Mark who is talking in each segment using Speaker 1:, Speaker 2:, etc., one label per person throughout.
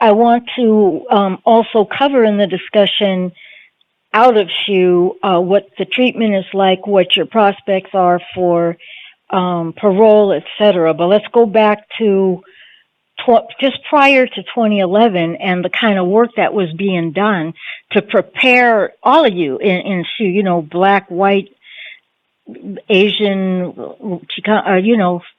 Speaker 1: I want to also cover in the discussion out of SHU what the treatment is like, what your prospects are for parole, etc. But let's go back to just prior to 2011 and the kind of work that was being done to prepare all of you in SHU, black, white, Asian,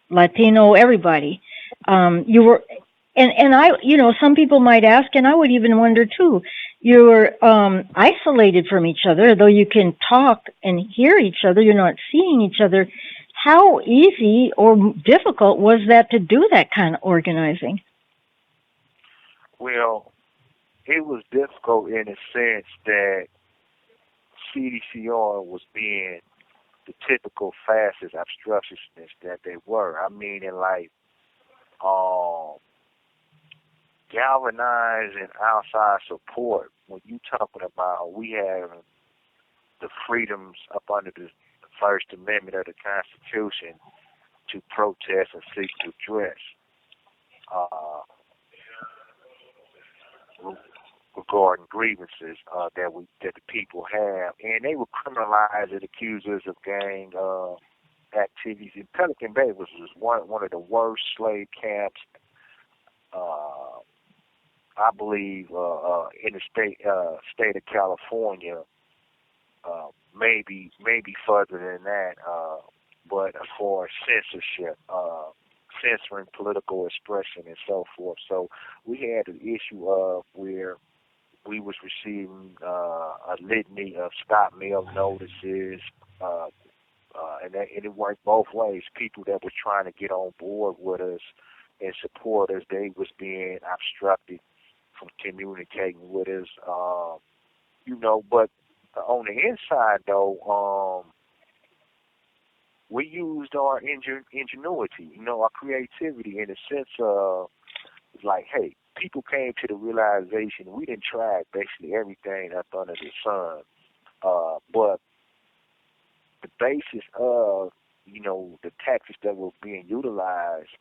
Speaker 1: Latino, everybody. You were, and I, some people might ask, and I would even wonder too, you were isolated from each other, though you can talk and hear each other, you're not seeing each other. How easy or difficult was that to do that kind of organizing?
Speaker 2: Well, it was difficult in the sense that CDCR was being the typical fascist obstructionists that they were. I mean, in like galvanizing outside support. When you talking about we have the freedoms up under the First Amendment of the Constitution to protest and seek redress regarding grievances that the people have, and they would criminalize and accuse us of gang activities. In Pelican Bay was one of the worst slave camps, I believe, in the state of California. Maybe further than that, but as far as censorship, censoring political expression and so forth. So we had an issue of where we was receiving a litany of stop mail notices, and it worked both ways. People that were trying to get on board with us and support us, they was being obstructed from communicating with us, but on the inside, though, we used our ingenuity, our creativity in the sense of, like, hey, people came to the realization we didn't try basically everything up under the sun, but the basis of, the tactics that were being utilized,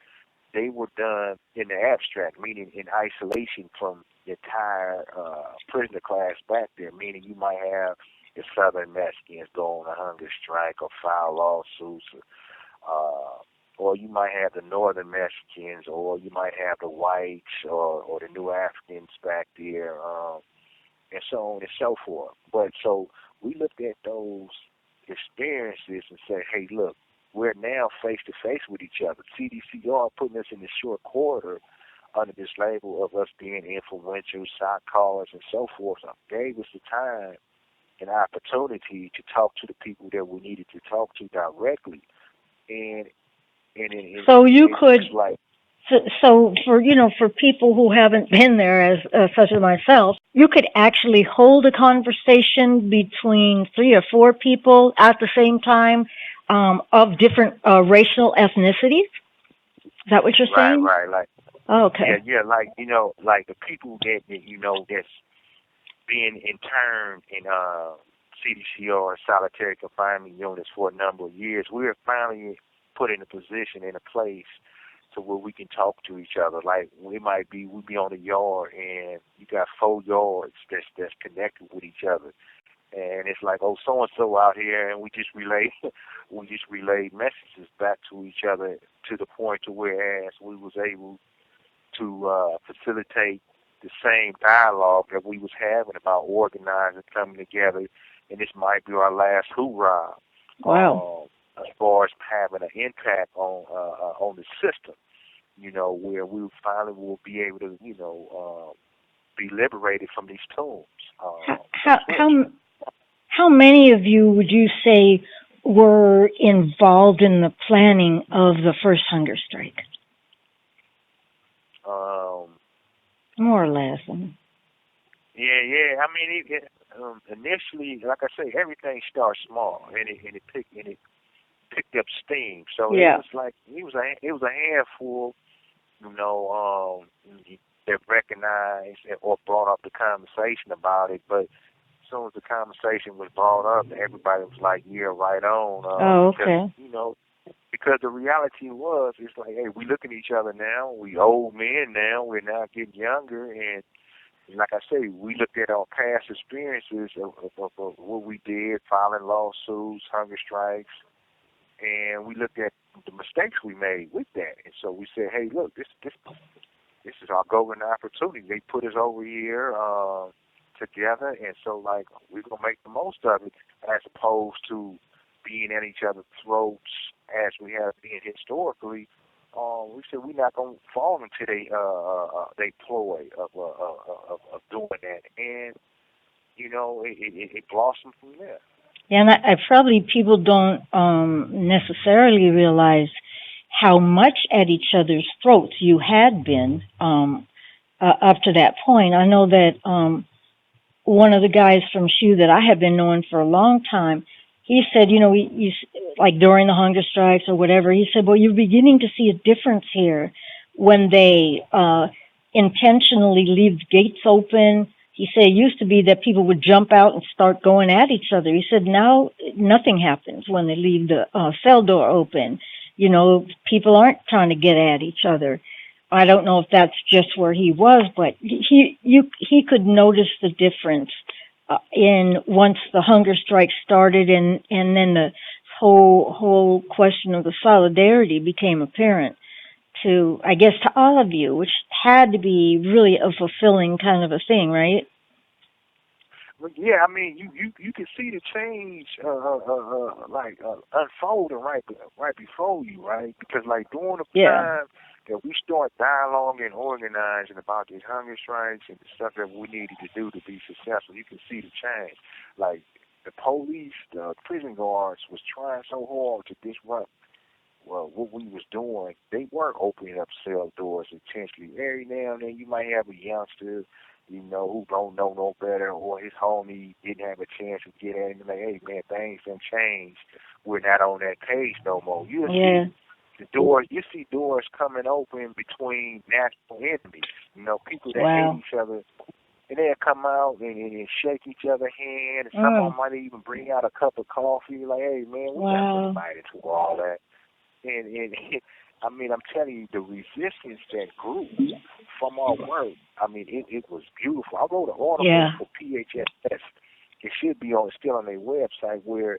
Speaker 2: they were done in the abstract, meaning in isolation from the entire prisoner class back there, meaning you might have the Southern Mexicans go on a hunger strike or file lawsuits, or you might have the Northern Mexicans, or you might have the whites or the New Africans back there, and so on and so forth. But so we looked at those experiences and said, hey, look, we're now face-to-face with each other. CDCR putting us in the short corridor under this label of us being influential, psychologists, and so forth, gave us the time and opportunity to talk to the people that we needed to talk to directly.
Speaker 1: So you could, so for people who haven't been there, as such as myself, you could actually hold a conversation between 3 or 4 people at the same time, of different racial ethnicities. Is that what you're saying?
Speaker 2: Right. Like,
Speaker 1: oh, okay.
Speaker 2: Yeah. Like like the people that that's being interned in CDCR solitary confinement units for a number of years. We're finally put in a position, in a place, to where we can talk to each other. Like we'd be on a yard, and you got 4 yards that's connected with each other. And it's like, oh, so and so out here, and we just relay messages back to each other to the point to whereas we was able to facilitate the same dialogue that we was having about organizing, coming together, and this might be our last hoorah.
Speaker 1: Wow.
Speaker 2: As far as having an impact on the system, where we finally will be able to, be liberated from these tombs.
Speaker 1: How many of you would you say were involved in the planning of the first hunger strike? More or less.
Speaker 2: Yeah. I mean, initially, like I say, everything starts small, and it picked up steam. So
Speaker 1: yeah.
Speaker 2: It was like it was a handful, that recognized or brought up the conversation about it, but as soon as the conversation was brought up, everybody was like, "Yeah, right on."
Speaker 1: Okay.
Speaker 2: Because, because the reality was, it's like, hey, we look at each other now. We old men now. We're now getting younger, and like I say, we looked at our past experiences of what we did, filing lawsuits, hunger strikes, and we looked at the mistakes we made with that. And so we said, hey, look, this is our golden opportunity. They put us over here together, and so like we're gonna make the most of it, as opposed to being at each other's throats as we have been historically. We said we're not gonna fall into they ploy of doing that, and it blossomed from there.
Speaker 1: Yeah, and I probably people don't necessarily realize how much at each other's throats you had been up to that point. I know that one of the guys from SHU that I have been knowing for a long time, he said, like during the hunger strikes or whatever, he said, well, you're beginning to see a difference here when they intentionally leave the gates open. He said it used to be that people would jump out and start going at each other. He said now nothing happens when they leave the cell door open. People aren't trying to get at each other. I don't know if that's just where he was, but he could notice the difference in once the hunger strike started, and then the whole question of the solidarity became apparent to, I guess, to all of you, which had to be really a fulfilling kind of a thing, right?
Speaker 2: Well, yeah, I mean, you can see the change unfolding right before you, right? Because like during the time that we start dialoguing and organizing about these hunger strikes and the stuff that we needed to do to be successful, you can see the change. Like the police, the prison guards was trying so hard to disrupt what we was doing. They weren't opening up cell doors intentionally. Every now and then you might have a youngster, who don't know no better, or his homie didn't have a chance to get at him and like, hey man, things done changed. We're not on that page no more. You see doors coming open between national enemies. People that hate each other, and they'll come out and shake each other's hand. And some of them might even bring out a cup of coffee, like, hey man, we got invited to all that. And I mean, I'm telling you, the resistance that grew from our work, I mean, it was beautiful. I wrote an article for PHSS. It should be still on their website, where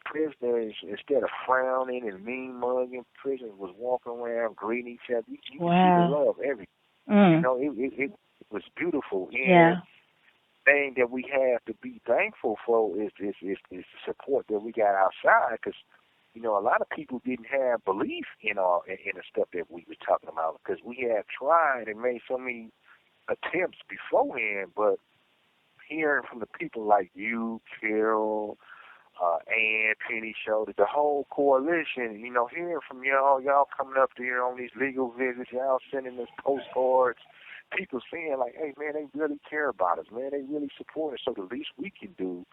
Speaker 2: prisoners, instead of frowning and mean mugging, prisoners was walking around greeting each other. You see the love everything. It was beautiful. And the thing that we have to be thankful for is the support that we got outside, because a lot of people didn't have belief in the stuff that we were talking about, because we had tried and made so many attempts beforehand. But hearing from the people like you, Carol, Ann, Penny Shoulder, the whole coalition, hearing from y'all coming up here on these legal visits, y'all sending us postcards, people saying like, hey man, they really care about us, man, they really support us. So the least we can do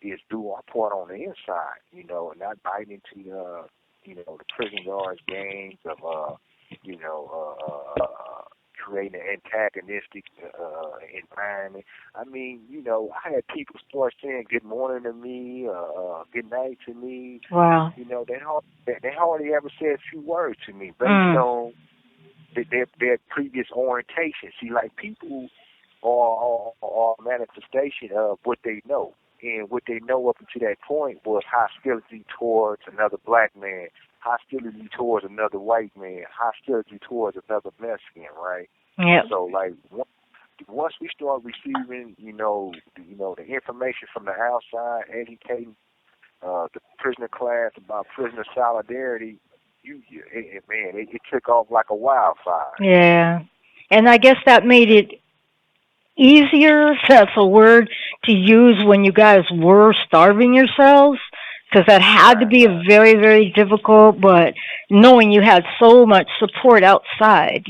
Speaker 2: is do our part on the inside, and not bite into the prison guards' games of creating an antagonistic environment. I mean, I had people start saying good morning to me, good night to me.
Speaker 1: Wow.
Speaker 2: They hardly ever said a few words to me based on their previous orientation. See, like, people are a manifestation of what they know. And what they know up until that point was hostility towards another black man, hostility towards another white man, hostility towards another Mexican, right?
Speaker 1: Yeah.
Speaker 2: So, like, once we start receiving, the information from the outside, educating the prisoner class about prisoner solidarity, it took off like a wildfire.
Speaker 1: Yeah. And I guess that made it easier, if that's a word to use, when you guys were starving yourselves, because that had to be very, very difficult, but knowing you had so much support outside,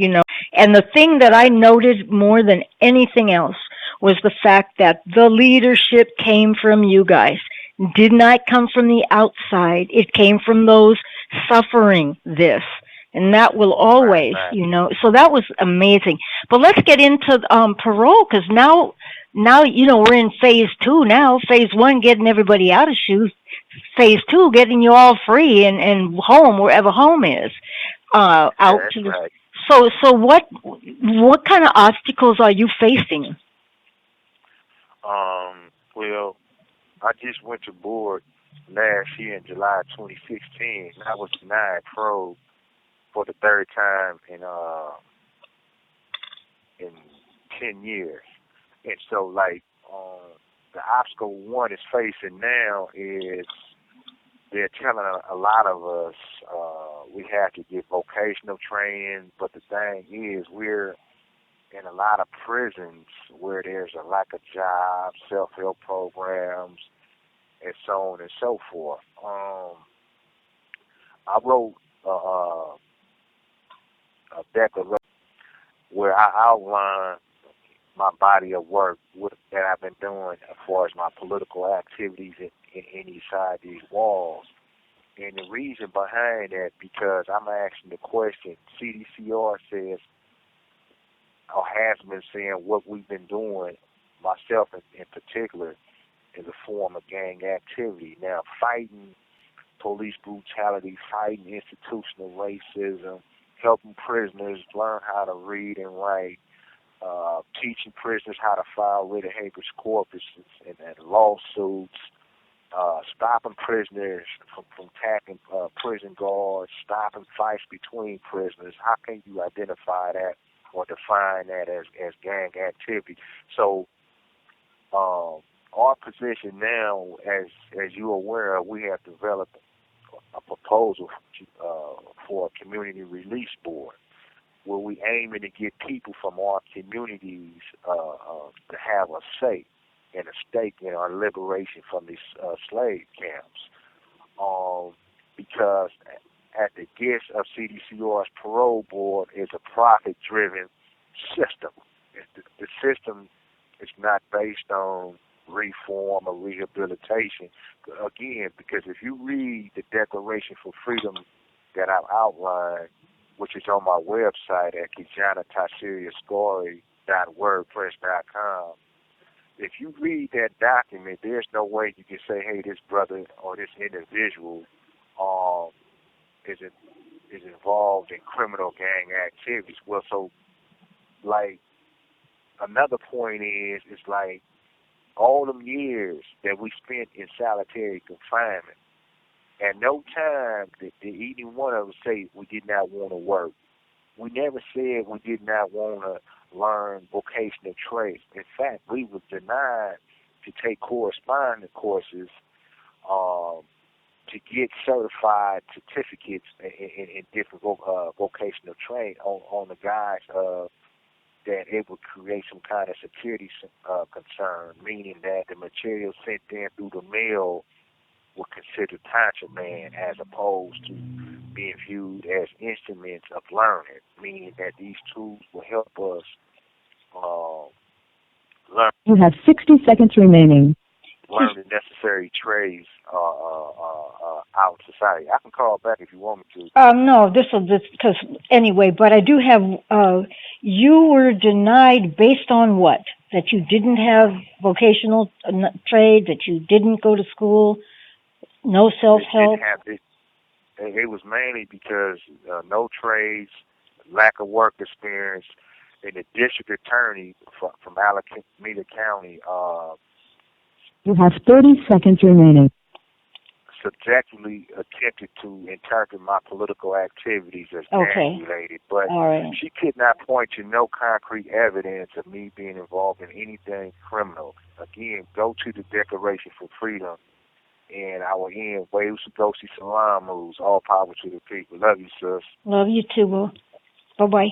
Speaker 1: And the thing that I noted more than anything else was the fact that the leadership came from you guys, did not come from the outside. It came from those suffering this. And that will always, so that was amazing. But let's get into parole, because now, we're in phase 2 now. Phase 1, getting everybody out of SHU. phase two, getting you all free and home, wherever home is,
Speaker 2: Yeah,
Speaker 1: out
Speaker 2: that's
Speaker 1: to the.
Speaker 2: right.
Speaker 1: So what kind of obstacles are you facing?
Speaker 2: Well, I just went to board last year in July 2016, and I was denied parole for the third time in 10 years. And so, like, the obstacle one is facing now is they're telling a lot of us we have to get vocational training, but the thing is we're in a lot of prisons where there's a lack of jobs, self-help programs, and so on and so forth. I wrote a declaration where I outline my body of work that I've been doing as far as my political activities in inside these walls. And the reason behind that, because I'm asking the question, CDCR says, or has been saying what we've been doing, myself in particular, is a form of gang activity. Now, fighting police brutality, fighting institutional racism, helping prisoners learn how to read and write, teaching prisoners how to file writ of habeas corpus and lawsuits, stopping prisoners from attacking prison guards, stopping fights between prisoners. How can you identify that or define that as gang activity? So our position now, as you're aware of, we have developed a proposal for a community release board, where we aiming to get people from our communities to have a say and a stake in our liberation from these slave camps. Because at the gist of CDCR's parole board is a profit-driven system. The system is not based on reform or rehabilitation. Again, because if you read the Declaration for Freedom that I've outlined, which is on my website at Kijana Tashiri Askari .wordpress.com, if you read that document, there's no way you can say, hey, this brother or this individual is involved in criminal gang activities. Well, so, like, another point is, it's like all them years that we spent in solitary confinement, at no time did either one of us say we did not want to work. We never said we did not want to learn vocational trades. In fact, we were denied to take correspondence courses to get certified certificates in different vocational trade on the guise of that it would create some kind of security concern, meaning that the material sent in through the mail were considered contraband as opposed to being viewed as instruments of learning, meaning that these tools will help us learn.
Speaker 3: You have 60 seconds remaining.
Speaker 2: Learn the necessary trades out in society. I can call back if you want me to.
Speaker 1: No, this because anyway. But I do have. You were denied based on what? That you didn't have vocational trade. That you didn't go to school. No self-help.
Speaker 2: It was mainly because no trades, lack of work experience, and the district attorney from Alameda County.
Speaker 3: You have 30 seconds remaining.
Speaker 2: Subjectively attempted to interpret my political activities as gang-related, but she could not point to no concrete evidence of me being involved in anything criminal. Again, go to the Declaration for Freedom, and I will end. Waves Salam moves. All power to the people. Love you, sis.
Speaker 1: Love you too, boo. Bye-bye.